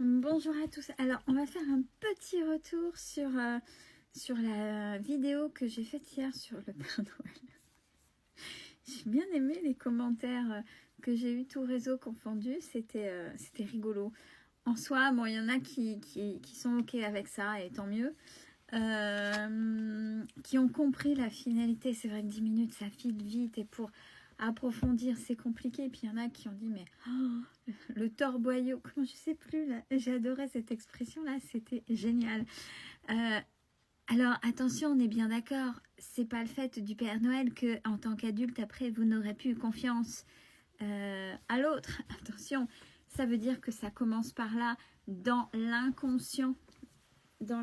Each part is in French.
Bonjour à tous. Alors, on va faire un petit retour sur la vidéo que j'ai faite hier sur le Père Noël. J'ai bien aimé les commentaires que j'ai eu, tout réseau confondu. C'était rigolo. En soi, bon, il y en a qui sont OK avec ça, et tant mieux. Qui ont compris la finalité. C'est vrai que 10 minutes, ça file vite, et pour approfondir, c'est compliqué. Et puis, il y en a qui ont dit, mais le torboyau, comment je sais plus, là, j'ai adoré cette expression-là, c'était génial. Alors, attention, on est bien d'accord, c'est pas le fait du Père Noël que, en tant qu'adulte, après, vous n'aurez plus confiance à l'autre. Attention, ça veut dire que ça commence par là, dans l'inconscient de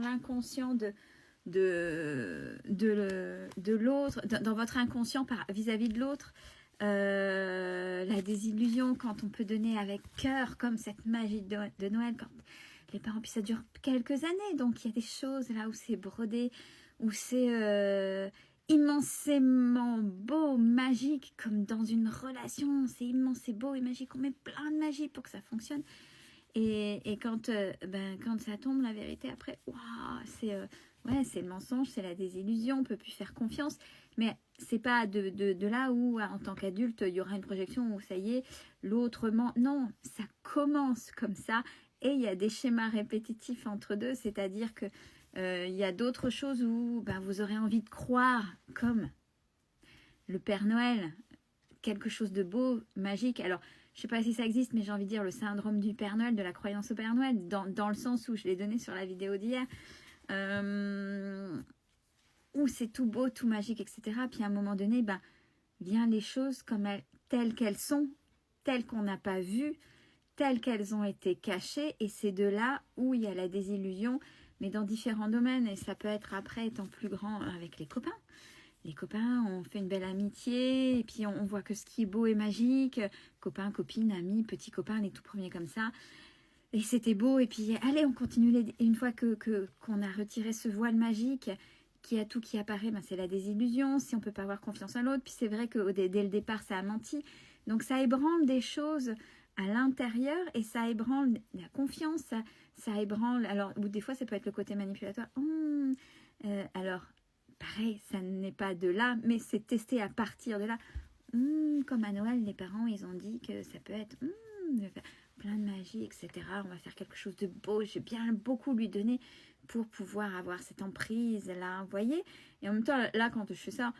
l'autre, dans votre inconscient vis-à-vis de l'autre. La désillusion, quand on peut donner avec cœur, comme cette magie de Noël, quand les parents, puis ça dure quelques années, donc il y a des choses là où c'est brodé, où c'est immensément beau, magique, comme dans une relation, c'est immense, c'est beau et magique, on met plein de magie pour que ça fonctionne. Et quand ça tombe, la vérité, après, waouh, c'est le mensonge, c'est la désillusion, on ne peut plus faire confiance. Mais c'est pas de là où, en tant qu'adulte, il y aura une projection où ça y est, l'autre ment. Non, ça commence comme ça. Et il y a des schémas répétitifs entre deux, c'est-à-dire que il y a d'autres choses où vous aurez envie de croire, comme le Père Noël, quelque chose de beau, magique. Alors, je ne sais pas si ça existe, mais j'ai envie de dire le syndrome du Père Noël, de la croyance au Père Noël, dans le sens où je l'ai donné sur la vidéo d'hier, où c'est tout beau, tout magique, etc. Puis à un moment donné, viennent les choses telles qu'elles sont, telles qu'on n'a pas vues, telles qu'elles ont été cachées, et c'est de là où il y a la désillusion, mais dans différents domaines, et ça peut être après, étant plus grand, avec les copains. Les copains, on fait une belle amitié, et puis on voit que ce qui est beau et magique, copains, copines, amis, petits copains, les tout premiers comme ça, et c'était beau, et puis allez, on continue, une fois qu'on a retiré ce voile magique, qui a tout qui apparaît, c'est la désillusion, si on ne peut pas avoir confiance en l'autre, puis c'est vrai que dès le départ, ça a menti, donc ça ébranle des choses à l'intérieur, et ça ébranle la confiance, ça ébranle, alors, ou des fois, ça peut être le côté manipulatoire, alors, pareil, ça n'est pas de là, mais c'est testé à partir de là. Comme à Noël, les parents, ils ont dit que ça peut être plein de magie, etc. On va faire quelque chose de beau. J'ai bien beaucoup lui donné pour pouvoir avoir cette emprise-là, vous voyez. Et en même temps, là, quand je fais ça,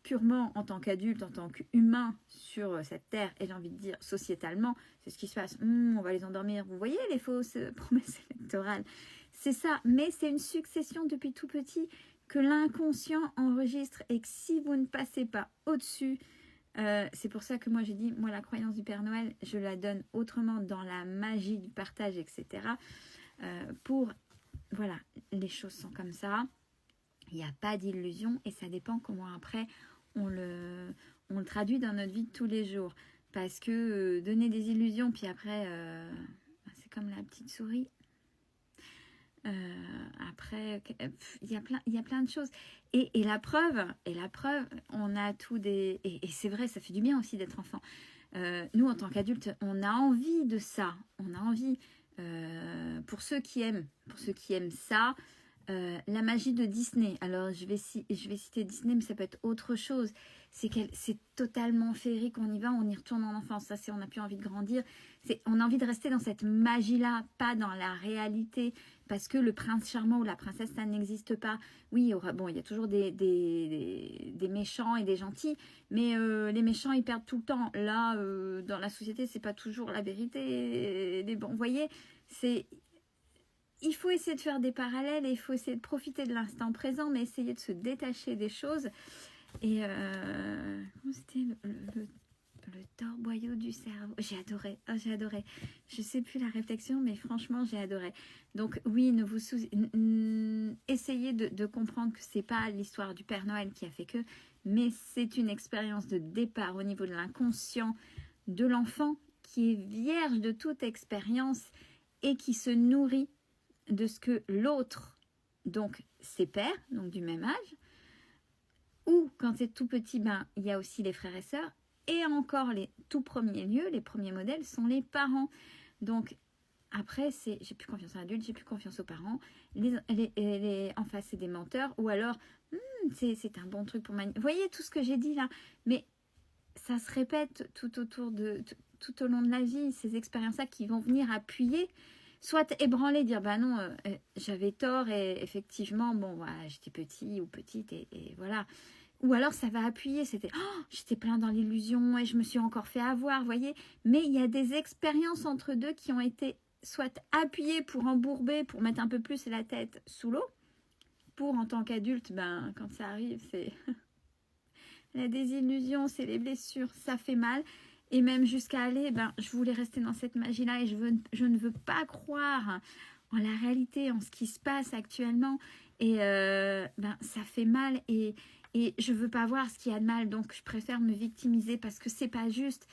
purement en tant qu'adulte, en tant qu'humain sur cette terre, et j'ai envie de dire sociétalement, c'est ce qui se passe. On va les endormir. Vous voyez les fausses promesses électorales. C'est ça, mais c'est une succession depuis tout petit que l'inconscient enregistre, et que si vous ne passez pas au-dessus, c'est pour ça que moi j'ai dit, moi la croyance du Père Noël, je la donne autrement dans la magie du partage, etc. Voilà, les choses sont comme ça, il n'y a pas d'illusion, et ça dépend comment après on le traduit dans notre vie de tous les jours. Parce que donner des illusions, puis après, c'est comme la petite souris. Après, il y a plein de choses. Et la preuve, on a tout des... Et c'est vrai, ça fait du bien aussi d'être enfant. Nous, en tant qu'adultes, on a envie de ça. On a envie, pour ceux qui aiment ça, la magie de Disney. Alors, je vais citer Disney, mais ça peut être autre chose. C'est totalement féerique, on y va, on y retourne en enfance. Ça, on n'a plus envie de grandir. On a envie de rester dans cette magie-là, pas dans la réalité, parce que le prince charmant ou la princesse, ça n'existe pas. Oui, il y a toujours des méchants et des gentils, mais les méchants, ils perdent tout le temps. Là, dans la société, c'est pas toujours la vérité. Vous voyez, il faut essayer de faire des parallèles, et il faut essayer de profiter de l'instant présent, mais essayer de se détacher des choses. Et comment c'était le torboyau du cerveau? J'ai adoré, j'ai adoré. Je sais plus la réflexion, mais franchement, j'ai adoré. Donc oui, essayez de comprendre que c'est pas l'histoire du Père Noël qui a fait que, mais c'est une expérience de départ au niveau de l'inconscient de l'enfant, qui est vierge de toute expérience et qui se nourrit de ce que l'autre, donc ses pères, donc du même âge, ou quand c'est tout petit, il y a aussi les frères et sœurs, et encore les tout premiers lieux, les premiers modèles sont les parents. Donc après, c'est j'ai plus confiance en l'adulte, j'ai plus confiance aux parents. En face, c'est des menteurs. Ou alors, c'est un bon truc pour Vous voyez tout ce que j'ai dit là? Mais ça se répète tout au long de la vie, ces expériences-là qui vont venir appuyer, soit ébranler, dire bah non, j'avais tort et effectivement, bon, voilà, j'étais petit ou petite et voilà. Ou alors ça va appuyer, c'était j'étais plein dans l'illusion et je me suis encore fait avoir, vous voyez. Mais il y a des expériences entre deux qui ont été soit appuyées pour embourber, pour mettre un peu plus la tête sous l'eau, pour en tant qu'adulte, ben quand ça arrive, c'est la désillusion, c'est les blessures, ça fait mal. Et même jusqu'à aller, ben, je voulais rester dans cette magie-là et je ne veux pas croire en la réalité, en ce qui se passe actuellement. Et ben, ça fait mal et je veux pas voir ce qu'il y a de mal. Donc, je préfère me victimiser parce que c'est pas juste.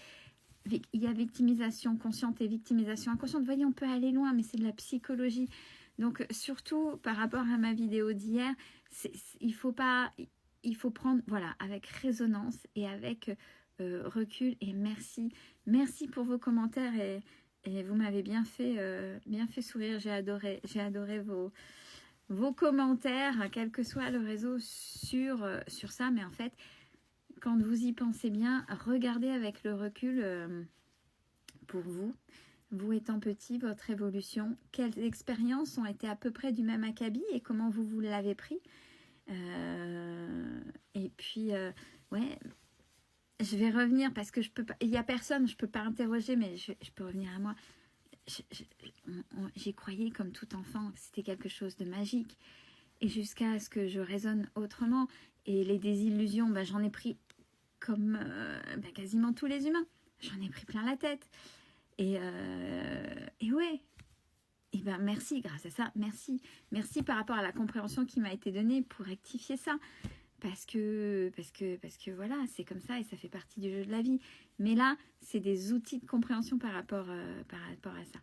Il y a victimisation consciente et victimisation inconsciente. Vous voyez, on peut aller loin, mais c'est de la psychologie. Donc, surtout par rapport à ma vidéo d'hier, il faut pas... Il faut prendre, voilà, avec résonance et avec recul. Et merci. Merci pour vos commentaires et vous m'avez bien fait sourire. J'ai adoré vos commentaires, quel que soit le réseau sur ça. Mais en fait, quand vous y pensez bien, regardez avec le recul pour vous étant petit, votre évolution, quelles expériences ont été à peu près du même acabit et comment vous l'avez pris. Et puis, ouais, je vais revenir parce que je peux pas, il y a personne, je peux pas interroger, mais je peux revenir à moi. J'y croyais comme tout enfant, c'était quelque chose de magique. Et jusqu'à ce que je raisonne autrement. Et les désillusions, ben, j'en ai pris comme ben, quasiment tous les humains. J'en ai pris plein la tête. Et ouais. Et ben merci, grâce à ça, merci. Merci par rapport à la compréhension qui m'a été donnée pour rectifier ça. Parce que voilà, c'est comme ça et ça fait partie du jeu de la vie. Mais là, c'est des outils de compréhension par rapport à ça.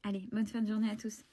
Allez, bonne fin de journée à tous.